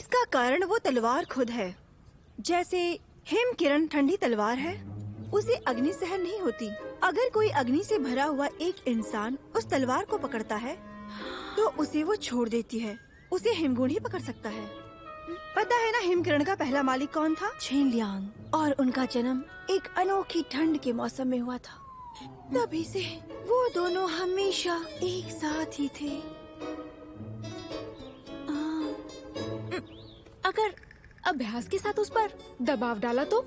इसका कारण वो तलवार खुद है। जैसे हिम किरण ठंडी तलवार है, उसे अग्नि सहन नहीं होती। अगर कोई अग्नि से भरा हुआ एक इंसान उस तलवार को पकड़ता है तो उसे वो छोड़ देती है। उसे हिमगुण ही पकड़ सकता है। पता है ना हिमकिरण का पहला मालिक कौन था? छेनलियांग। और उनका जन्म एक अनोखी ठंड के मौसम में हुआ था। तभी से वो दोनों हमेशा एक साथ ही थे। अगर अभ्यास के साथ उस पर दबाव डाला तो?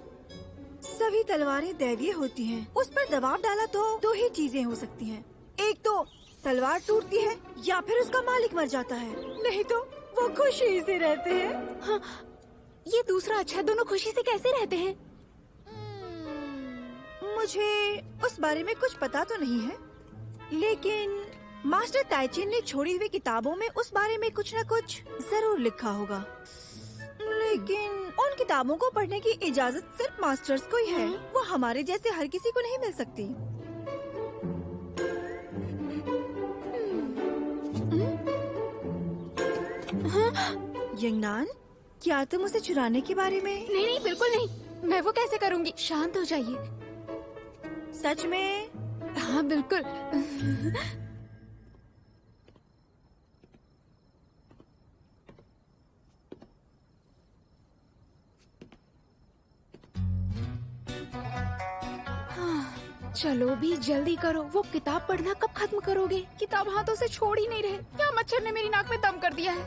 सभी तलवारें दैवीय होती हैं। उस पर दबाव डाला तो दो ही चीजें हो सकती हैं। एक तो तलवार टूटती है या फिर उसका मालिक मर जाता है, नहीं तो वो खुशी से रहते हैं। हाँ, ये दूसरा अच्छा। दोनों खुशी से कैसे रहते हैं? मुझे उस बारे में कुछ पता तो नहीं है, लेकिन मास्टर ताइचिन ने छोड़ी हुई किताबों में उस बारे में कुछ न कुछ जरूर लिखा होगा। लेकिन उन किताबों को पढ़ने की इजाजत सिर्फ मास्टर्स को ही है। वो हमारे जैसे हर किसी को नहीं मिल सकती। यंगनान, क्या तुम उसे चुराने के बारे में? नहीं नहीं, बिल्कुल नहीं। मैं वो कैसे करूँगी? शांत हो जाइए। सच में? हाँ बिल्कुल। चलो भी जल्दी करो। वो किताब पढ़ना कब खत्म करोगे? किताब हाथों से छोड़ ही नहीं रहे। क्या मच्छर ने मेरी नाक में दम कर दिया है।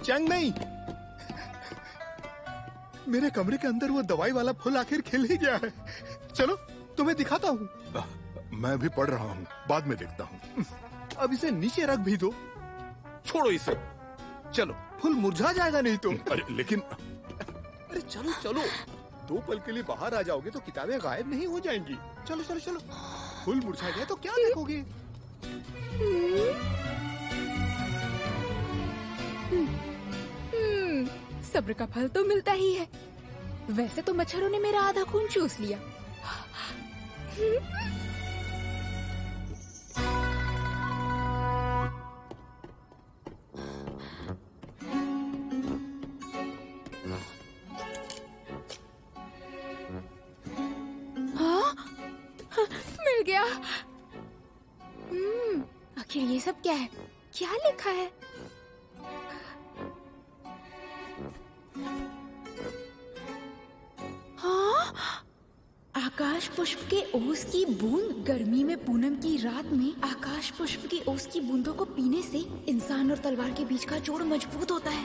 चंगमई, मेरे कमरे के अंदर वो दवाई वाला फूल आखिर खिल ही गया है। चलो तुम्हें दिखाता हूँ। मैं भी पढ़ रहा हूँ, बाद में देखता हूँ। अब इसे नीचे रख भी दो। छोड़ो इसे। चलो, फूल मुरझा जाएगा नहीं तो। अरे लेकिन अरे चलो चलो, 2 पल के लिए बाहर आ जाओगे तो किताबें गायब नहीं हो जाएंगी। चलो चलो चलो। फूल मुरझा गया तो क्या देखोगे? सब्र का फल तो मिलता ही है। वैसे तो मच्छरों ने मेरा आधा खून चूस लिया। हाँ? मिल गया। आखिर ये सब क्या है? क्या लिखा है? हाँ? आकाश पुष्प के ओस की बूंद। गर्मी में पूनम की रात में आकाश पुष्प की ओस की बूंदों को पीने से इंसान और तलवार के बीच का जोड़ मजबूत होता है।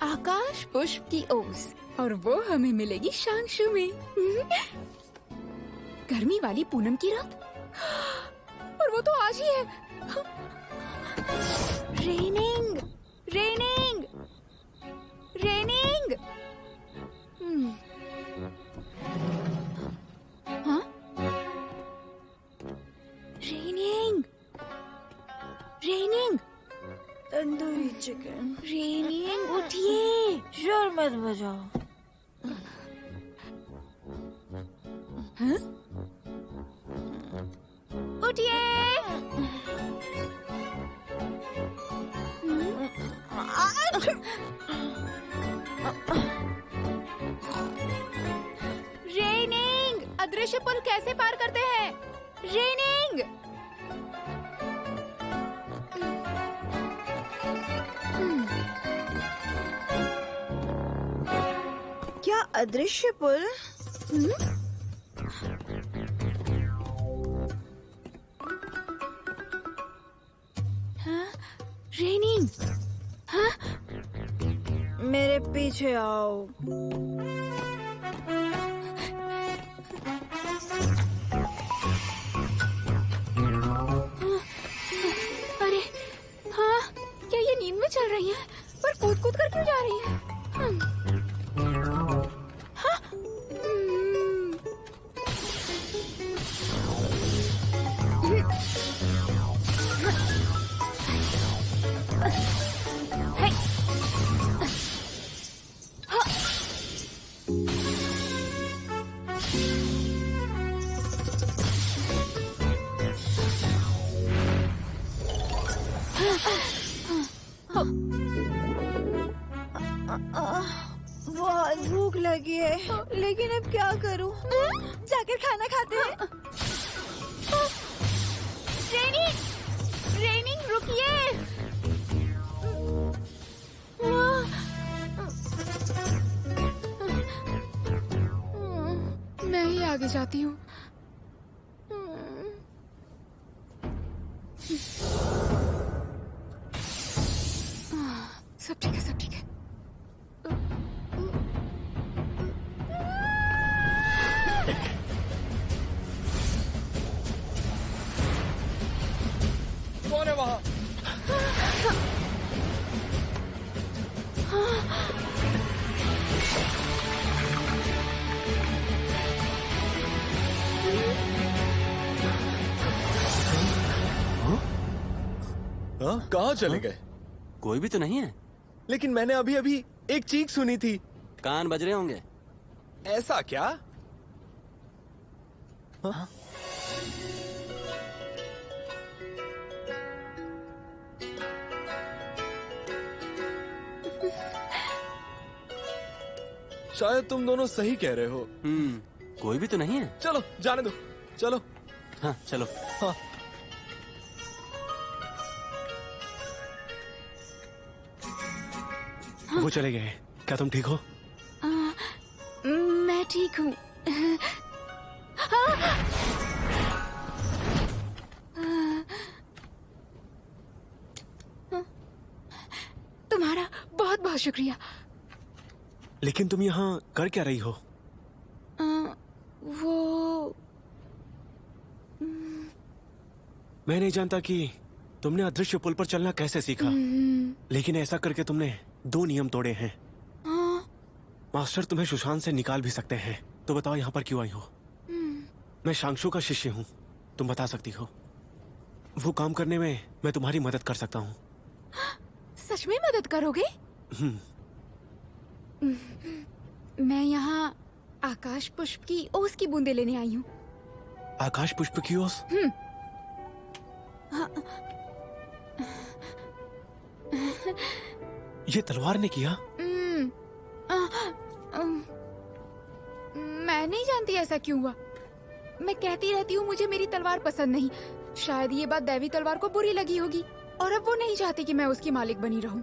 आकाश पुष्प की ओस, और वो हमें मिलेगी शांगशु में। गर्मी वाली पूनम की रात, और वो तो आज ही है। Raining, raining, raining. हाँ? Raining, raining. Tandoori chicken. Raining उठिए, शोर मत बजाओ। हाँ? उठिए। रेनिंग, अदृश्य पुल कैसे पार करते हैं? रेनिंग। क्या अदृश्य पुल? हाँ? रेनिंग। हाँ? मेरे पीछे आओ। अरे हाँ, क्या ये नींद में चल रही हैं? पर कूद कूद कर क्यों जा रही हैं? हाँ? बहुत भूख लगी है, लेकिन अब क्या करूं? जाकर खाना खाते हैं। रेनिंग रुकिए। मैं ही आगे जाती हूँ। सब ठीक है, सब ठीक है। कौन है वहाँ? हाँ, कहाँ चले गए? कोई भी तो नहीं है। लेकिन मैंने अभी अभी एक चीख सुनी थी। कान बज रहे होंगे। ऐसा क्या? हाँ? शायद तुम दोनों सही कह रहे हो। कोई भी तो नहीं है। चलो जाने दो, चलो। हाँ चलो। हाँ। वो चले गए। क्या तुम ठीक हो? मैं ठीक हूँ। तुम्हारा बहुत बहुत शुक्रिया। लेकिन तुम यहाँ कर क्या रही हो? वो मैं नहीं जानता कि तुमने अदृश्य पुल पर चलना कैसे सीखा, लेकिन ऐसा करके तुमने 2 नियम तोड़े हैं। मास्टर तुम्हें सुशांत से निकाल भी सकते हैं। तो बताओ यहाँ पर क्यों आई हो? मैं शांशु का शिष्य हूँ, तुम बता सकती हो। वो काम करने में मैं तुम्हारी मदद कर सकता हूँ। सच में मदद करोगे? मैं यहाँ आकाश पुष्प की ओस की बूंदे लेने आई हूँ। आकाश पुष्प की ओस? ये तलवार ने किया? मैं नहीं जानती ऐसा क्यों हुआ। मैं कहती रहती हूँ मुझे मेरी तलवार पसंद नहीं। शायद ये बात दैवी तलवार को बुरी लगी होगी और अब वो नहीं चाहती कि मैं उसकी मालिक बनी रहूं।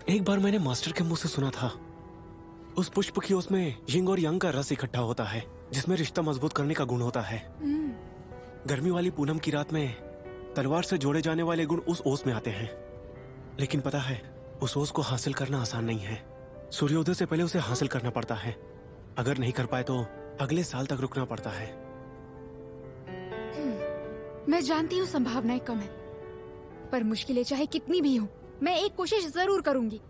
एक बार मैंने मास्टर के मुंह से सुना था, उस पुष्प की ओस में यिंग और यांग का रस इकट्ठा होता है, जिसमें रिश्ता मजबूत करने का गुण होता है। गर्मी वाली पूनम की रात में तलवार से जोड़े जाने वाले गुण उस ओस में आते हैं। लेकिन पता है, उस ओस को हासिल करना आसान नहीं है। सूर्योदय से पहले उसे हासिल करना पड़ता है। अगर नहीं कर पाए तो अगले साल तक रुकना पड़ता है। मैं जानती हूँ संभावनाएं कम है, पर मुश्किलें चाहे कितनी भी हो, मैं एक कोशिश जरूर करूंगी।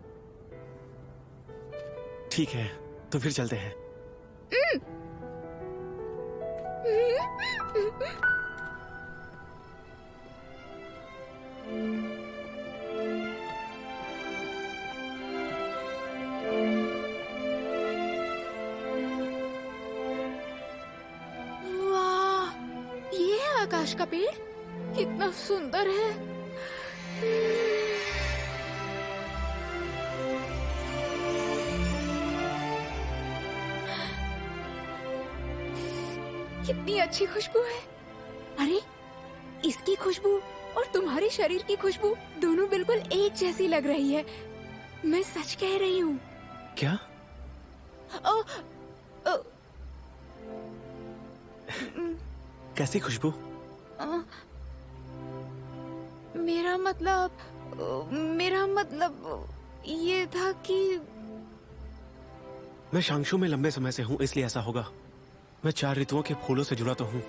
ठीक है, तो फिर चलते हैं। वाह, ये है आकाश का पेड़। कितना सुंदर है। कितनी अच्छी खुशबू है। अरे, इसकी खुशबू और तुम्हारे शरीर की खुशबू दोनों बिल्कुल एक जैसी लग रही है। मैं सच कह रही हूँ। क्या? कैसी खुशबू? मेरा मतलब ये था कि मैं शांशु में लंबे समय से हूँ, इसलिए ऐसा होगा। मैं 4 ऋतुओं के फूलों से जुड़ा तो हूँ,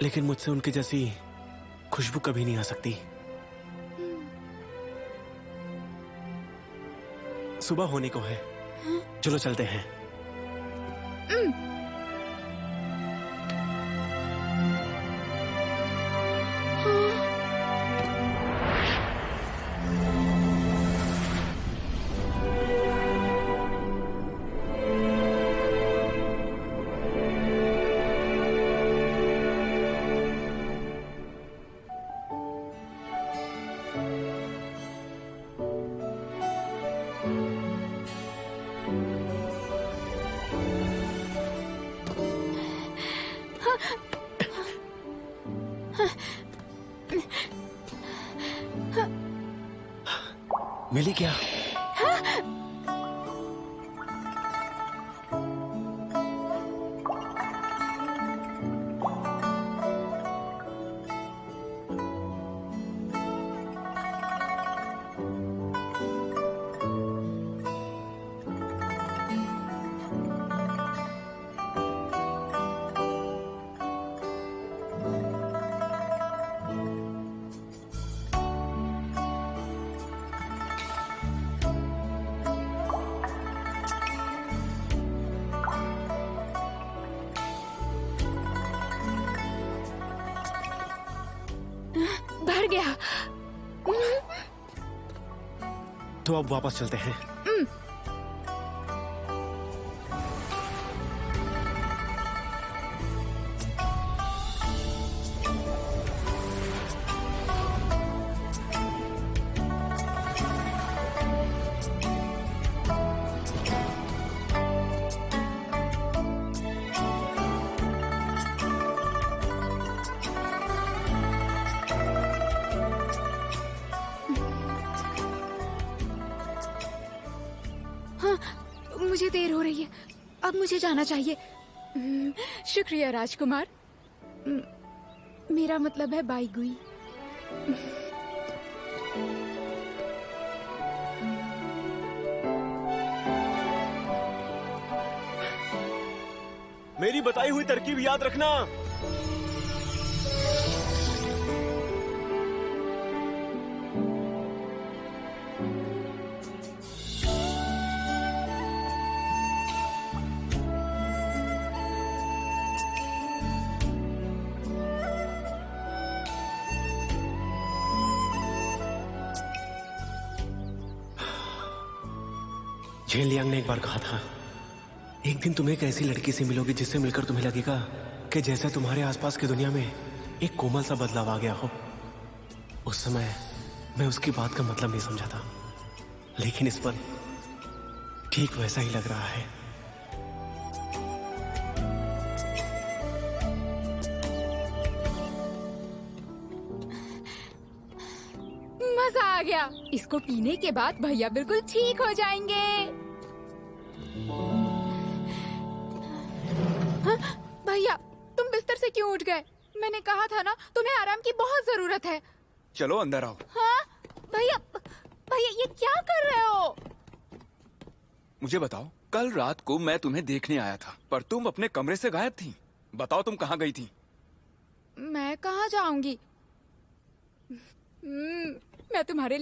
लेकिन मुझसे उनकी जैसी खुशबू कभी नहीं आ सकती। सुबह होने को है। चलो चलते हैं। मिली क्या? भर गया। तो अब वापस चलते हैं। मुझे देर हो रही है, अब मुझे जाना चाहिए। शुक्रिया राजकुमार। मेरा मतलब है बाई गुई। मेरी बताई हुई तरकीब याद रखना। झेन लियांग ने एक बार कहा था, एक दिन तुम एक ऐसी लड़की से मिलोगे जिससे मिलकर तुम्हें लगेगा कि जैसे तुम्हारे आसपास की दुनिया में एक कोमल सा बदलाव आ गया हो। उस समय मैं उसकी बात का मतलब नहीं समझा था, लेकिन इस पल ठीक वैसा ही लग रहा है। मजा आ गया। इसको पीने के बाद भैया बिल्कुल ठीक हो जाएंगे। हाँ, भैया तुम बिस्तर से क्यों उठ गए? मैंने कहा था ना तुम्हें आराम की बहुत जरूरत है। चलो अंदर आओ। हाँ भैया, भैया ये क्या कर रहे हो? मुझे बताओ, कल रात को मैं तुम्हें देखने आया था, पर तुम अपने कमरे से गायब थी। बताओ तुम कहाँ गई थी? मैं कहाँ जाऊंगी? मैं तुम्हारे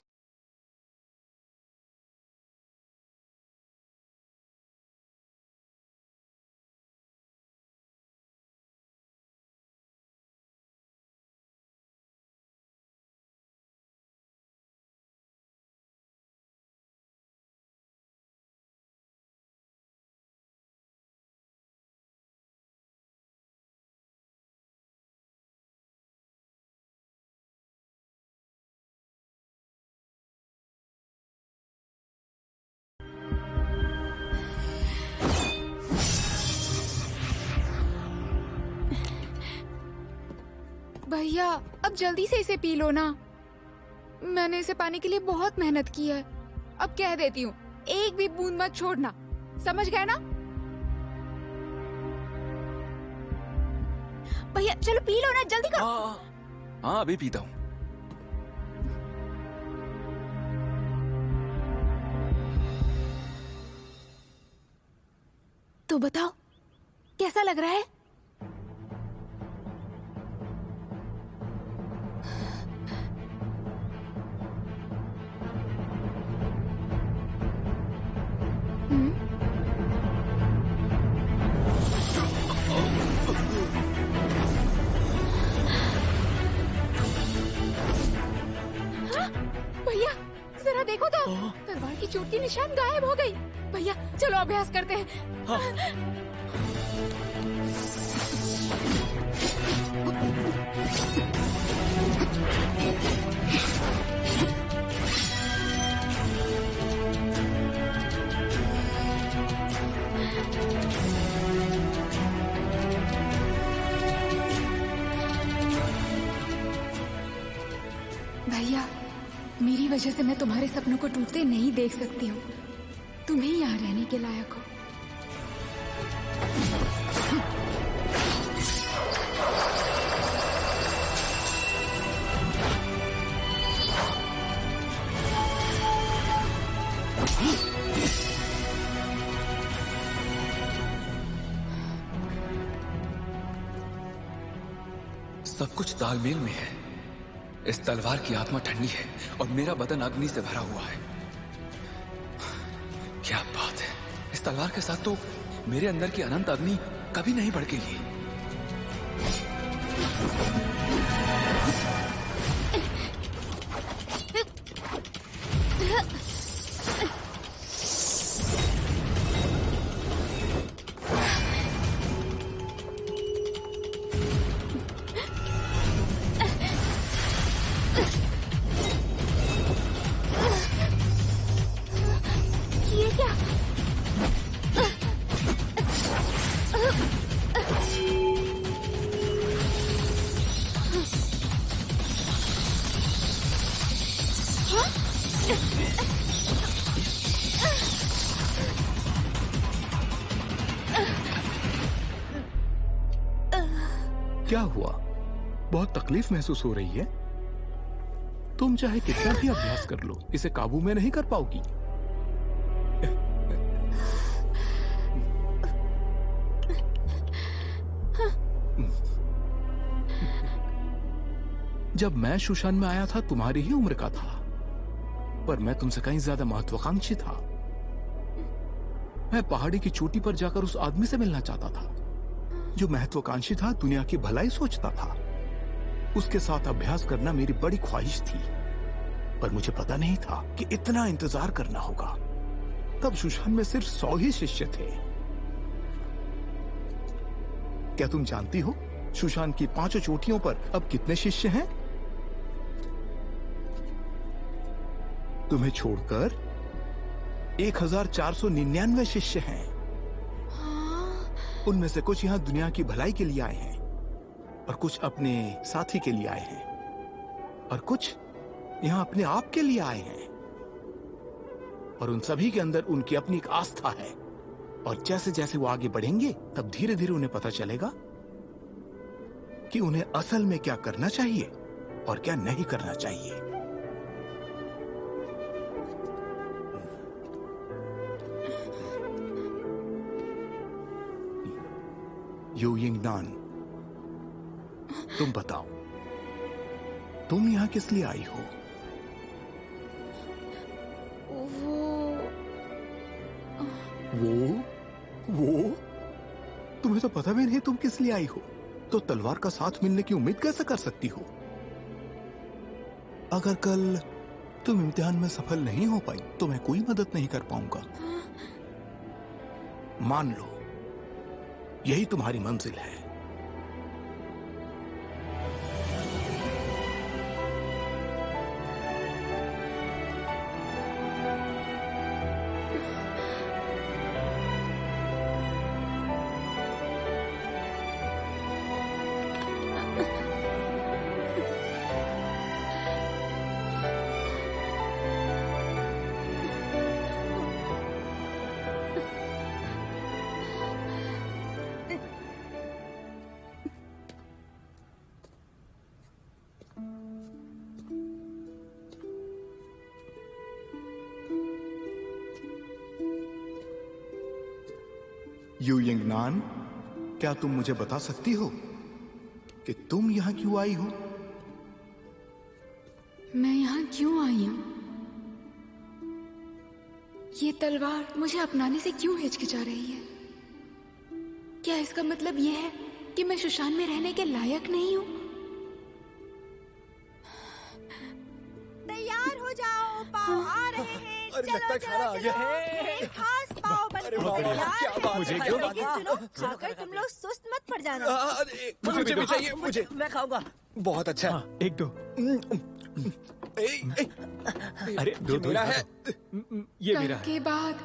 भैया अब जल्दी से इसे पी लो ना। मैंने इसे पाने के लिए बहुत मेहनत की है। अब कह देती हूँ, एक भी बूंद मत छोड़ना, समझ गए ना? भैया चलो पी लो ना, जल्दी करो। हाँ अभी पीता हूँ। तो बताओ कैसा लग रहा है? भैया जरा देखो तो, तलवार की चोट की निशान गायब हो गई। भैया चलो अभ्यास करते हैं। भैया मेरी वजह वजह से मैं तुम्हारे सपनों को टूटते नहीं देख सकती हूँ। तुम ही यहाँ रहने के लायक हो। सब कुछ तालमेल में है। इस तलवार की आत्मा ठंडी है और मेरा बदन अग्नि से भरा हुआ है। क्या बात है! इस तलवार के साथ तो मेरे अंदर की अनंत अग्नि कभी नहीं भड़केगी। ये क्या? क्या हुआ? बहुत तकलीफ महसूस हो रही है? तुम चाहे कितना भी अभ्यास कर लो, इसे काबू में नहीं कर पाओगी। जब मैं शुशान में आया था तुम्हारी ही उम्र का था, पर मैं तुमसे कहीं ज्यादा महत्वाकांक्षी था। मैं पहाड़ी की चोटी पर जाकर उस आदमी से मिलना चाहता था जो महत्वाकांक्षी था, दुनिया की भलाई सोचता था। उसके साथ अभ्यास करना मेरी बड़ी ख्वाहिश थी, पर मुझे पता नहीं था कि इतना इंतजार करना होगा। तब शुशान में सिर्फ 100 ही शिष्य थे। क्या तुम जानती हो शुशान की 5 चोटियों पर अब कितने शिष्य हैं? तुम्हें छोड़कर 1499 शिष्य हैं। उनमें से कुछ यहां दुनिया की भलाई के लिए आए हैं और कुछ अपने साथी के लिए आए हैं और कुछ यहां अपने आप के लिए आए हैं। और उन सभी के अंदर उनकी अपनी एक आस्था है, और जैसे जैसे वो आगे बढ़ेंगे तब धीरे धीरे उन्हें पता चलेगा कि उन्हें असल में क्या करना चाहिए और क्या नहीं करना चाहिए। यू यिंगनान, तुम बताओ, तुम यहां किस लिए आई हो? वो तुम्हें तो पता भी नहीं तुम किस लिए आई हो, तो तलवार का साथ मिलने की उम्मीद कैसे कर सकती हो? अगर कल तुम इम्तिहान में सफल नहीं हो पाई तो मैं कोई मदद नहीं कर पाऊंगा। मान लो यही तुम्हारी मंजिल है। यू यिंगनान, क्या तुम मुझे बता सकती हो कि तुम यहां क्यों आई हो? मैं यहाँ क्यों आई हूँ? ये तलवार मुझे अपनाने से क्यों हिचकिचा रही है? क्या इसका मतलब ये है कि मैं शुशान में रहने के लायक नहीं हूँ? तैयार हो जाओ, पाव आ रहे हैं। चलो, खाना आ गया है। खास पाव बन के तैयार है। मुझे लेकिन सुनो, खाकर तुम लोग सुस्त मत पड़ जाना। मुझे भी चाहिए, मुझे। मैं खाऊंगा। बहुत अच्छा है। एक दो। अरे ये मेरा है। ये मेरा कल के बाद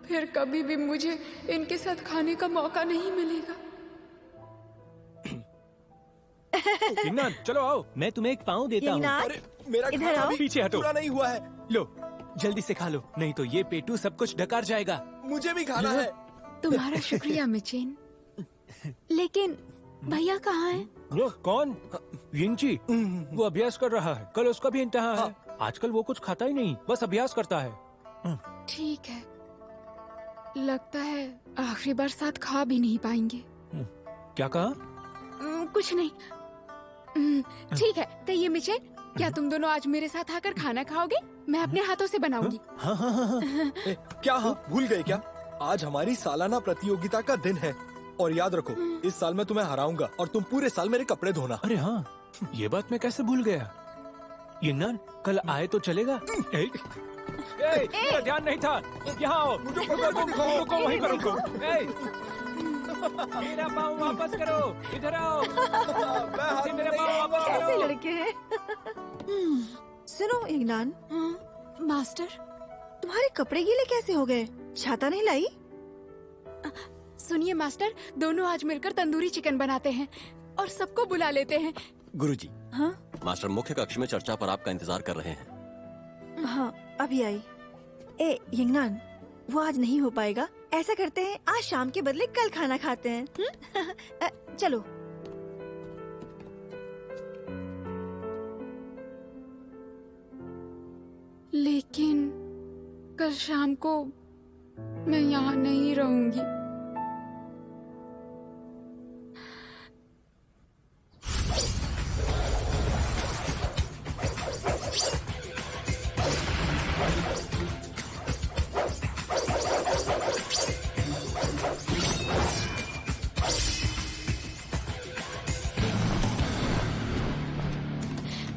फिर कभी भी मुझे इनके साथ खाने का मौका नहीं मिलेगा। यिंगनान, चलो आओ, मैं तुम्हें एक पाँव देता हूँ। यिंगनान, मेरा इधर खाना आओ। अभी पीछे हटो। पूरा नहीं हुआ है। लो जल्दी से खा लो, नहीं तो ये पेटू सब कुछ डकार जाएगा। मुझे भी खाना है। तुम्हारा शुक्रिया मिचेन। लेकिन भैया कहाँ है? वो कौन? यिंची। वो अभ्यास कर रहा है, कल उसका भी इम्तिहान है। आजकल वो कुछ खाता ही नहीं, बस अभ्यास करता है। ठीक है, लगता है आखिरी बार साथ खा भी नहीं पाएंगे। क्या कहा? कुछ नहीं। ठीक है, तो ये मिचेन, क्या तुम दोनों आज मेरे साथ आकर खाना खाओगे? मैं अपने हाथों से बनाऊंगी। हाँ। क्या हाँ भूल गए क्या? आज हमारी सालाना प्रतियोगिता का दिन है और याद रखो इस साल मैं तुम्हें हराऊंगा और तुम पूरे साल मेरे कपड़े धोना। अरे हाँ, ये बात मैं कैसे भूल गया। यिंगनान कल आए तो चलेगा। मेरा ध्यान नहीं था। यहाँ आओ। रुको वहीं पर रुको। मेरा पाँव वापस करो, इधर आओ। मेरा पाँव वापस कैसे करो। लड़के हैं। सुनो इग्नान, मास्टर, तुम्हारे कपड़े गीले कैसे हो गए? छाता नहीं लाई? सुनिए मास्टर, दोनों आज मिलकर तंदूरी चिकन बनाते हैं और सबको बुला लेते हैं। गुरुजी, हाँ मास्टर मुख्य कक्ष में चर्चा पर आपका इंतजार कर रहे हैं। हाँ, अभी आई। ए यिंगनान, वो आज नहीं हो पाएगा। ऐसा करते हैं, आज शाम के बदले कल खाना खाते हैं। चलो। लेकिन कल शाम को मैं यहाँ नहीं रहूंगी।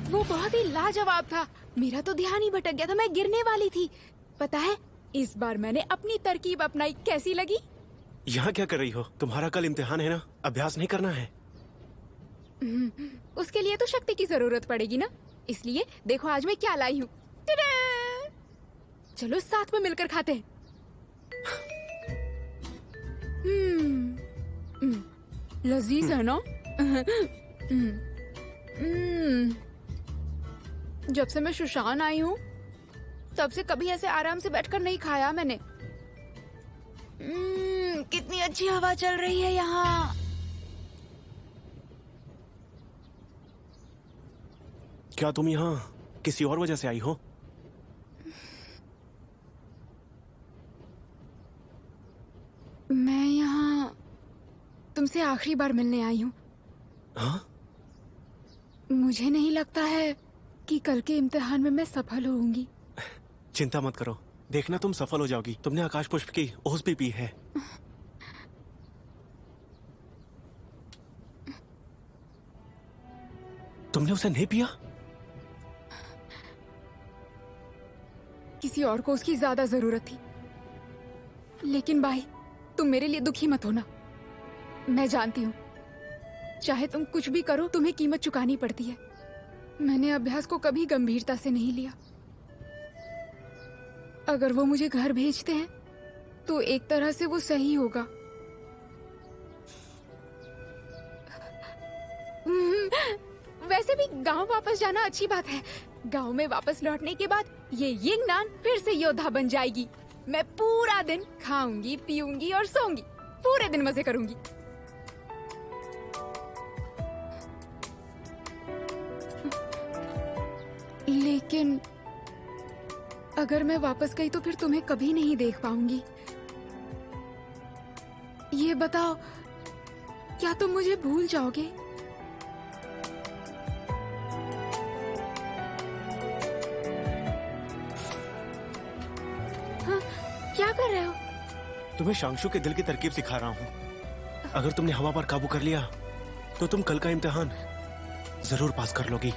वो बहुत ही लाजवाब था। मेरा तो ध्यान ही भटक गया था, मैं गिरने वाली थी। पता है, इस बार मैंने अपनी तरकीब अपनाई। कैसी लगी? यहाँ क्या कर रही हो? तुम्हारा कल इम्तिहान है ना, अभ्यास नहीं करना है? उसके लिए तो शक्ति की जरूरत पड़ेगी ना, इसलिए देखो आज मैं क्या लाई हूँ। टडा! चलो साथ में मिलकर खाते हैं। लजीज है ना? जब से मैं शुशान आई हूँ तब से कभी ऐसे आराम से बैठकर नहीं खाया मैंने। कितनी अच्छी हवा चल रही है यहाँ। क्या तुम यहाँ किसी और वजह से आई हो? मैं यहाँ तुमसे आखिरी बार मिलने आई हूँ। हाँ? मुझे नहीं लगता है कि कल के इम्तिहान में मैं सफल होऊंगी। चिंता मत करो, देखना तुम सफल हो जाओगी। तुमने आकाश पुष्प की ओस भी पी है। तुमने उसे नहीं पिया? किसी और को उसकी ज्यादा जरूरत थी। लेकिन भाई, तुम मेरे लिए दुखी मत होना। मैं जानती हूँ, चाहे तुम कुछ भी करो, तुम्हें कीमत चुकानी पड़ती है। मैंने अभ्यास को कभी गंभीरता से नहीं लिया। अगर वो मुझे घर भेजते हैं तो एक तरह से वो सही होगा। वैसे भी गांव वापस जाना अच्छी बात है। गांव में वापस लौटने के बाद ये यिंगनान फिर से योद्धा बन जाएगी। मैं पूरा दिन खाऊंगी, पीऊंगी और सोऊंगी। पूरे दिन मजे करूंगी। लेकिन अगर मैं वापस गई तो फिर तुम्हें कभी नहीं देख पाऊंगी। ये बताओ, क्या तुम मुझे भूल जाओगे? हाँ, क्या कर रहे हो? तुम्हें शांशु के दिल की तरकीब सिखा रहा हूँ। अगर तुमने हवा पर काबू कर लिया तो तुम कल का इम्तिहान जरूर पास कर लोगी।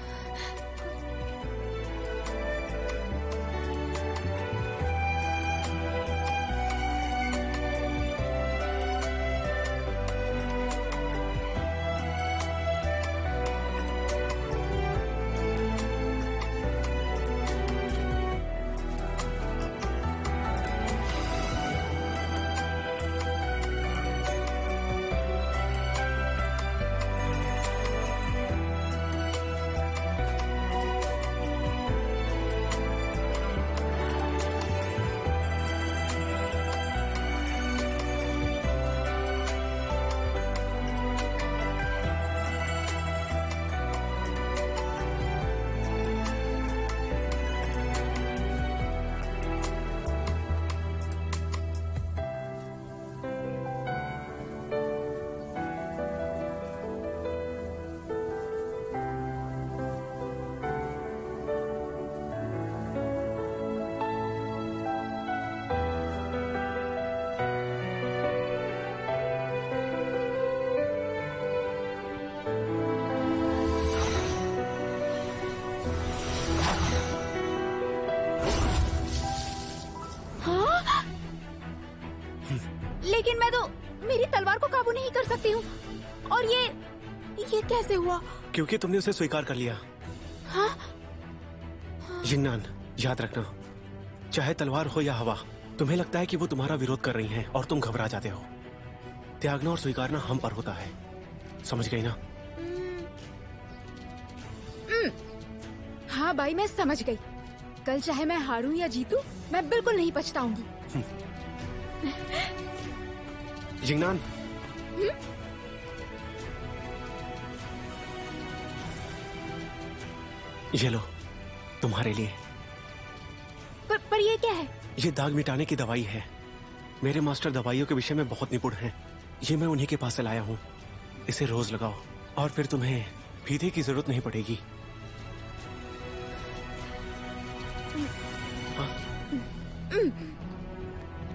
लेकिन मैं तो मेरी तलवार को काबू नहीं कर सकती हूँ। और ये कैसे हुआ? क्योंकि तुमने उसे स्वीकार कर लिया। हाँ? जिन्नान, याद रखना, चाहे तलवार हो या हवा, तुम्हें लगता है कि वो तुम्हारा विरोध कर रही हैं और तुम घबरा जाते हो। त्यागना और स्वीकारना हम पर होता है, समझ गई ना? हाँ भाई, मैं समझ गई। कल चाहे मैं हारूं या जीतूं, मैं बिल्कुल नहीं पछताऊंगी। जिन्नान, ये लो, तुम्हारे लिए। पर ये क्या है? ये दाग मिटाने की दवाई है। मेरे मास्टर दवाइयों के विषय में बहुत निपुण हैं। ये मैं उन्हीं के पास से लाया हूँ। इसे रोज लगाओ और फिर तुम्हें फीते की जरूरत नहीं पड़ेगी।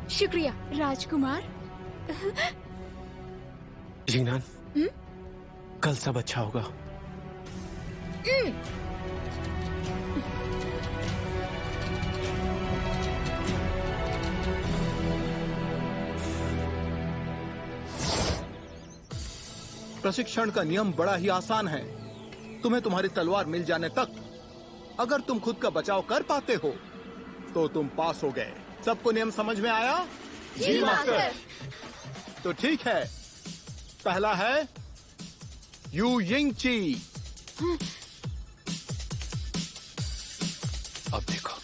शुक्रिया राजकुमार। जिन्नान, कल सब अच्छा होगा। प्रशिक्षण का नियम बड़ा ही आसान है। तुम्हें तुम्हारी तलवार मिल जाने तक अगर तुम खुद का बचाव कर पाते हो तो तुम पास हो गए। सबको नियम समझ में आया? जी मास्टर। तो ठीक है, पहला है यू यिंग ची। अब देखो।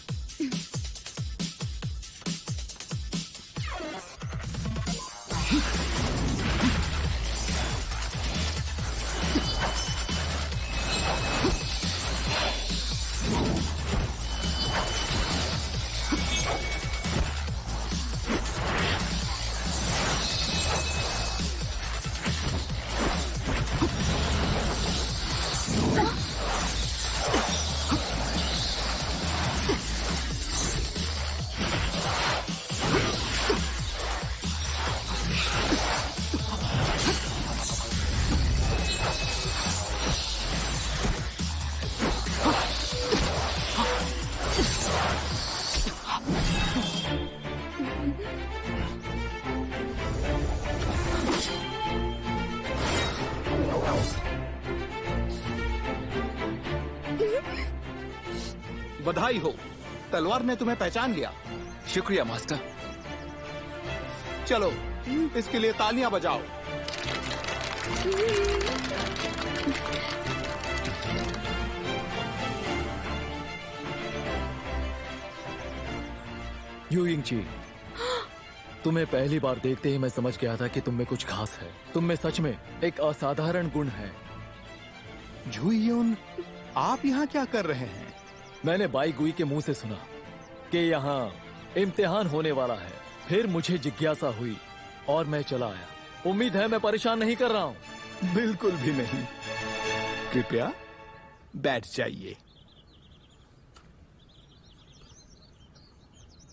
बधाई हो, तलवार ने तुम्हें पहचान लिया। शुक्रिया मास्टर। चलो इसके लिए तालियां बजाओ। यू यिंग ची, तुम्हें पहली बार देखते ही मैं समझ गया था कि तुम में कुछ खास है। तुम में सच में एक असाधारण गुण है। झुइयुन, आप यहाँ क्या कर रहे हैं? मैंने बाई गुई के मुंह से सुना कि यहाँ इम्तिहान होने वाला है। फिर मुझे जिज्ञासा हुई और मैं चला आया। उम्मीद है मैं परेशान नहीं कर रहा हूँ। बिल्कुल भी नहीं। कृपया बैठ जाइए।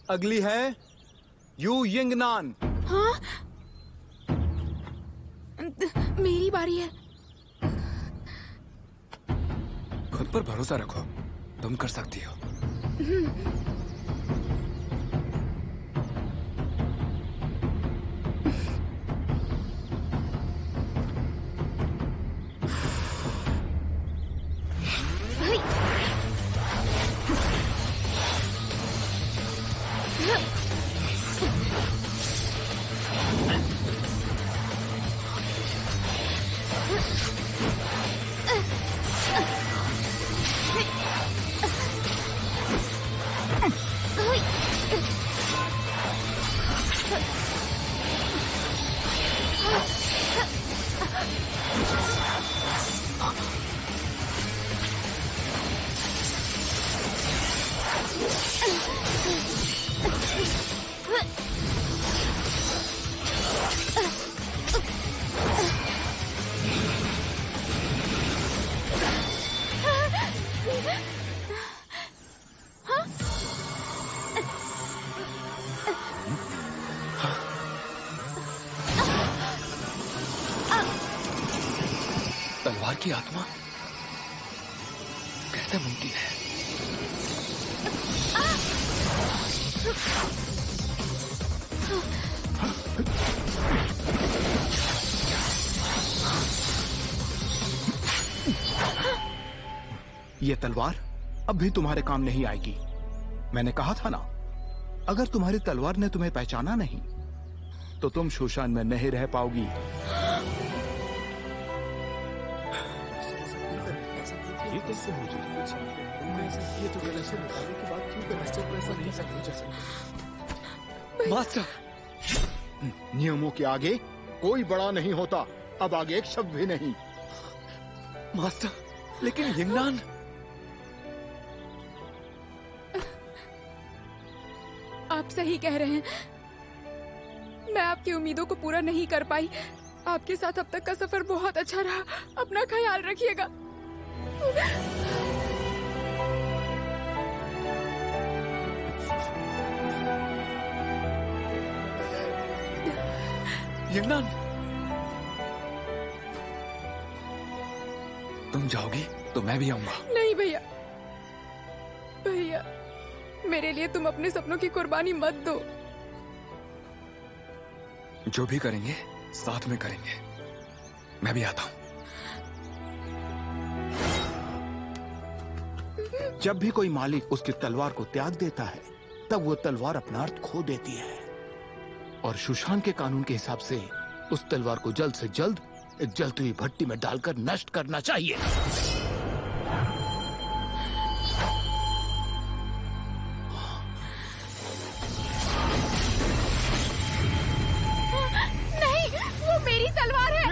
अगली है यू यिंगनान। हाँ? मेरी बारी है। खुद पर भरोसा रखो, तुम कर सकती हो। तलवार की आत्मा कैसे मुमकिन है? ये तलवार अब भी तुम्हारे काम नहीं आएगी। मैंने कहा था ना, अगर तुम्हारी तलवार ने तुम्हें पहचाना नहीं तो तुम शोशान में नहीं रह पाओगी। ये कैसे हो ये तो कैसे बताने की बात क्यों कर ऐसा नहीं सकते। मास्टर, नियमों के आगे कोई बड़ा नहीं होता। अब आगे एक शब्द भी नहीं। मास्टर, लेकिन यिंगनान। आप सही कह रहे हैं। मैं आपकी उम्मीदों को पूरा नहीं कर पाई। आपके साथ अब तक का सफर बहुत अच्छा रहा। अपना ख्याल रखिएगा। यिंगनान, तुम जाओगी तो मैं भी आऊंगा। नहीं भैया, भैया मेरे लिए तुम अपने सपनों की कुर्बानी मत दो। जो भी करेंगे साथ में करेंगे। मैं भी आता हूं। जब भी कोई मालिक उसकी तलवार को त्याग देता है तब वो तलवार अपना अर्थ खो देती है, और शोशान के कानून के हिसाब से उस तलवार को जल्द से जल्द एक जलती हुई भट्टी में डालकर नष्ट करना चाहिए। नहीं, वो मेरी तलवार है।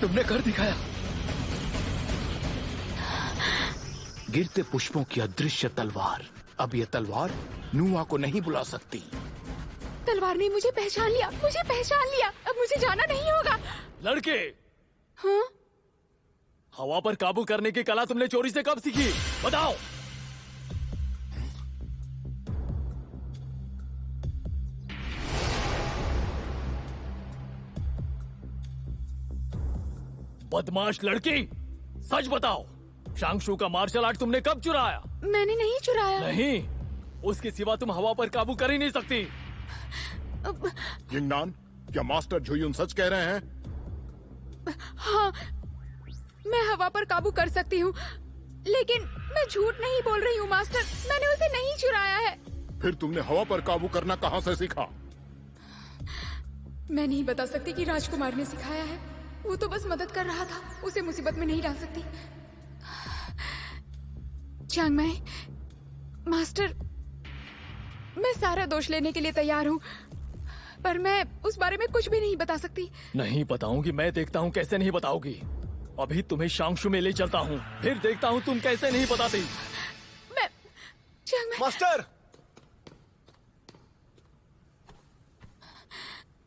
तुमने कर दिखाया। गिरते पुष्पों की अदृश्य तलवार। अब ये तलवार नुआ को नहीं बुला सकती। तलवार ने मुझे पहचान लिया। मुझे पहचान लिया। अब मुझे जाना नहीं होगा। लड़के, हाँ? हवा पर काबू करने की कला तुमने चोरी से कब सीखी? बताओ। बदमाश लड़की, सच बताओ, शांगशू का मार्शल आर्ट तुमने कब चुराया? मैंने नहीं चुराया। नहीं, उसके सिवा तुम हवा पर काबू कर ही नहीं सकती। यिंगनान, क्या मास्टर झुयुन सच कह रहे हैं? हाँ, मैं हवा पर काबू कर सकती हूँ, लेकिन मैं झूठ नहीं बोल रही हूँ मास्टर। मैंने उसे नहीं चुराया है। फिर तुमने हवा पर काबू करना कहाँ से सीखा? मैं नहीं बता सकती कि राजकुमार ने सिखाया है। वो तो बस मदद कर रहा था। उसे मुसीबत में नहीं डाल सकती। चांगमाई, मास्टर, मैं सारा दोष लेने के लिए तैयार हूँ, पर मैं उस बारे में कुछ भी नहीं बता सकती। नहीं बताऊंगी। मैं देखता हूँ कैसे नहीं बताओगी। अभी तुम्हें शांगशू में ले चलता हूँ, फिर देखता हूँ तुम कैसे नहीं बताती। मैं चांगमाई... मास्टर,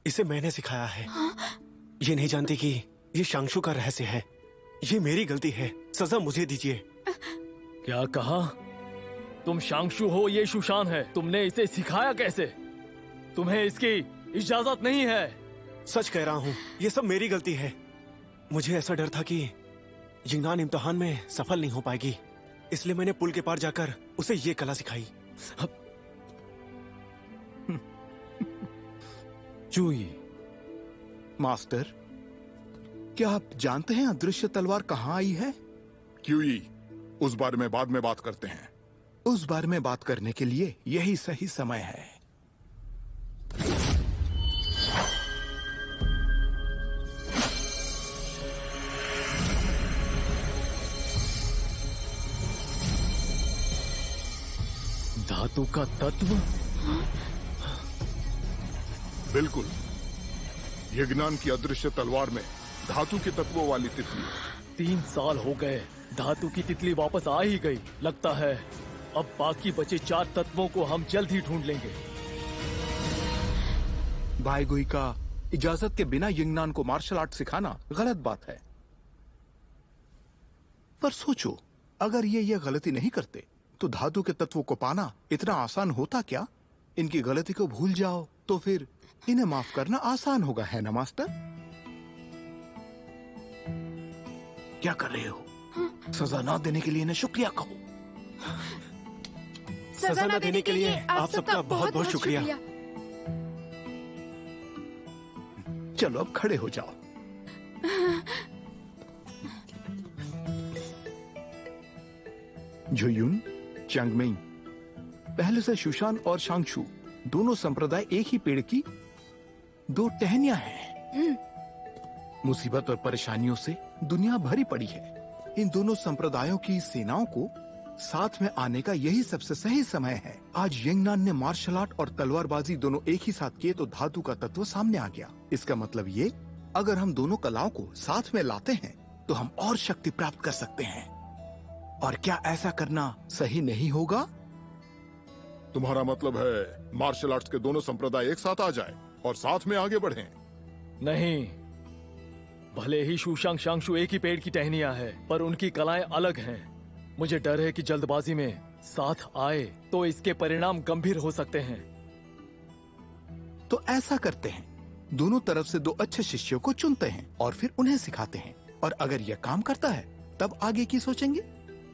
इसे मैंने सिखाया है। ये नहीं जानती कि ये शांगशू का रहस्य है। ये मेरी गलती है। सजा मुझे दीजिए। क्या कहा? तुम शांगशू हो, ये शोशान है। तुमने इसे सिखाया कैसे? तुम्हें इसकी इजाजत नहीं है। सच कह रहा हूँ, ये सब मेरी गलती है। मुझे ऐसा डर था कि यिंगनान इम्तिहान में सफल नहीं हो पाएगी, इसलिए मैंने पुल के पार जाकर उसे ये कला सिखाई। चूई, मास्टर, क्या आप जानते हैं अदृश्य तलवार कहाँ आई है? क्यूई, उस बारे में बाद में बात करते हैं। उस बारे में बात करने के लिए यही सही समय है। धातु का तत्व? बिल्कुल। यज्ञान की अदृश्य तलवार में धातु के तत्वों वाली तितली। 3 साल हो गए, धातु की तितली वापस आ ही गई। लगता है अब बाकी बचे 4 तत्वों को हम जल्द ही ढूंढ लेंगे। बायगुई का इजाजत के बिना यिंगनान को मार्शल आर्ट सिखाना गलत बात है। पर सोचो, अगर ये गलती नहीं करते तो धातु के तत्वों को पाना इतना आसान होता क्या? इनकी गलती को भूल जाओ तो फिर इन्हें माफ करना आसान होगा, है ना मास्टर? क्या कर रहे हो? सजा ना देने के लिए इन्हें शुक्रिया कहो। सजा न देने के लिए आप सबका बहुत बहुत शुक्रिया। चलो अब खड़े हो जाओ। झुयुन, चांगमेई, पहले से शुशान और शांगशु दोनों संप्रदाय एक ही पेड़ की 2 टहनियां हैं। मुसीबत और परेशानियों से दुनिया भरी पड़ी है। इन दोनों संप्रदायों की सेनाओं को साथ में आने का यही सबसे सही समय है। आज यिंगनान ने मार्शल आर्ट और तलवारबाजी दोनों एक ही साथ किए तो धातु का तत्व सामने आ गया। इसका मतलब ये, अगर हम दोनों कलाओं को साथ में लाते हैं तो हम और शक्ति प्राप्त कर सकते हैं। और क्या ऐसा करना सही नहीं होगा? तुम्हारा मतलब है मार्शल आर्ट्स के दोनों संप्रदाय एक साथ आ जाए और साथ में आगे बढ़ें? नहीं, भले ही शूशांग शांगशु एक ही पेड़ की टहनियां है, पर उनकी कलाएं अलग हैं। मुझे डर है कि जल्दबाजी में साथ आए तो इसके परिणाम गंभीर हो सकते हैं। तो ऐसा करते हैं, दोनों तरफ से 2 अच्छे शिष्यों को चुनते हैं और फिर उन्हें सिखाते हैं। और अगर यह काम करता है तब आगे की सोचेंगे।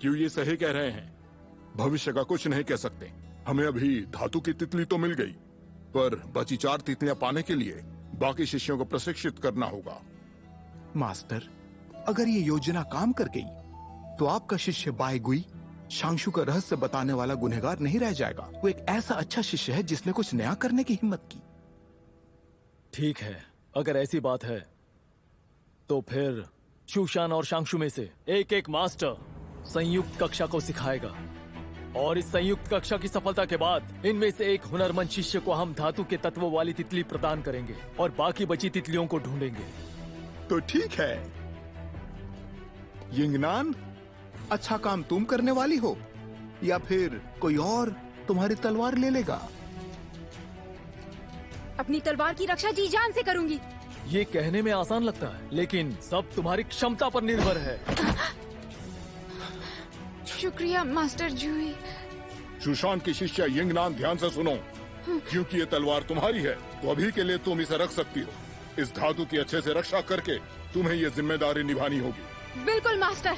क्यों ये सही कह रहे हैं? भविष्य का कुछ नहीं कह सकते। हमें अभी धातु की तितली तो मिल गई, पर बची 4 तितलियां पाने के लिए बाकी शिष्यों को प्रशिक्षित करना होगा। मास्टर, अगर ये योजना काम कर गई तो आपका शिष्य बायगुई शांगशु का रहस्य बताने वाला गुनहगार नहीं रह जाएगा। वो एक ऐसा अच्छा शिष्य है जिसने कुछ नया करने की हिम्मत की। ठीक है, अगर ऐसी बात है तो फिर शूशान और शांगशु में से एक मास्टर संयुक्त कक्षा को सिखाएगा। और इस संयुक्त कक्षा की सफलता के बाद इनमें से एक हुनरमंद शिष्य को हम धातु के तत्वों वाली तितली प्रदान करेंगे और बाकी बची तितलियों को ढूंढेंगे। तो ठीक है यिंगनान, अच्छा काम तुम करने वाली हो या फिर कोई और तुम्हारी तलवार ले लेगा? अपनी तलवार की रक्षा जी जान से करूंगी। ये कहने में आसान लगता है, लेकिन सब तुम्हारी क्षमता पर निर्भर है। शुक्रिया मास्टर जूही। सुशांत की शिष्या यिंगनान, ध्यान से सुनो। क्योंकि ये तलवार तुम्हारी है तो अभी के लिए तुम इसे रख सकती हो। इस धातु की अच्छे से रक्षा करके तुम्हें ये जिम्मेदारी निभानी होगी। बिल्कुल मास्टर।